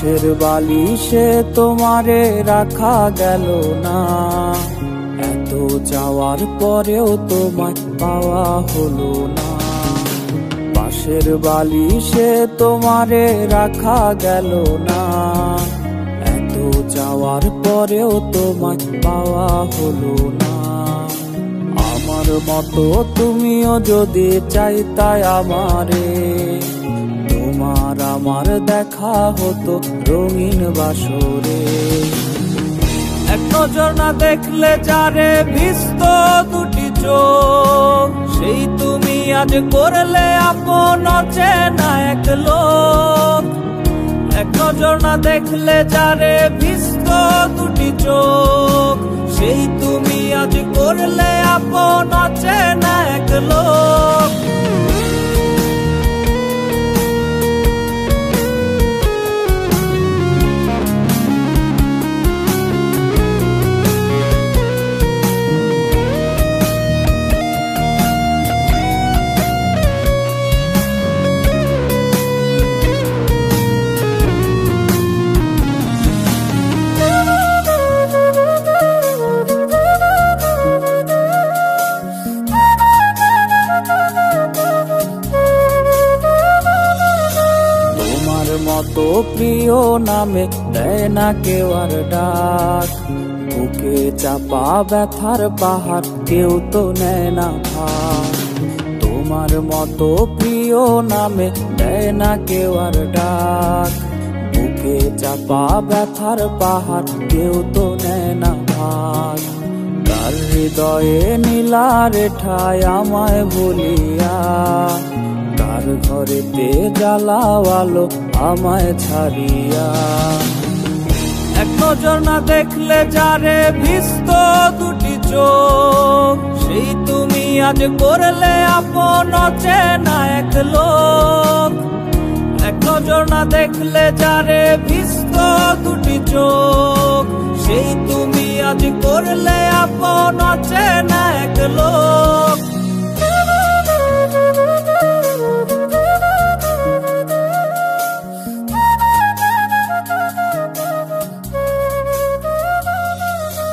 পাশের বালিশে তোমারে রাখা গেল না, এত চাওয়ার পরেও তোমায় পাওয়া হলো না। পাশের বালিশে তোমারে রাখা গেল না, এত চাওয়ার পরেও তোমায় পাওয়া হলো না। আমার মতো তুমিও যদি চাইতাই আমারে, তোমার আমার দেখা হতো রঙিন বাসরে। এক নজর না দেখলে যারে ভিজত দুটি চোখ, সেই তুমি আজ করলে আপন অচেনা এক লোক। এক নজর না দেখলে যারে ভিজত দুটি চোখ, সেই তুমি আজ করলে আপন অচেনা এক লোক। মতো প্রিয় নামে দেয় না কেউ আর ডাক, বুকে চাপা ব্যথার পাহাড় কেউ তো নেয় না ভার। তোমার মতো প্রিয় নামে দেয় না কেউ আর ডাক, বুকে চাপা ব্যথার পাহাড় কেউ তো নেয় না ভার। কার হৃদয়ে নীলার ঠায় আমায় বলিয়া, কার ঘরেতে জ্বালাওয়ালো আমায় ছাড়িয়া। এক নজর না দেখলে যারে ভিজত দুটি চোখ, সেই তুমি আজ করলে আপন অচেনা এক লোক। এক নজর না দেখলে যারে ভিজত দুটি চোখ, সেই তুমি আজ করলে আপন অচেনা এক লোক।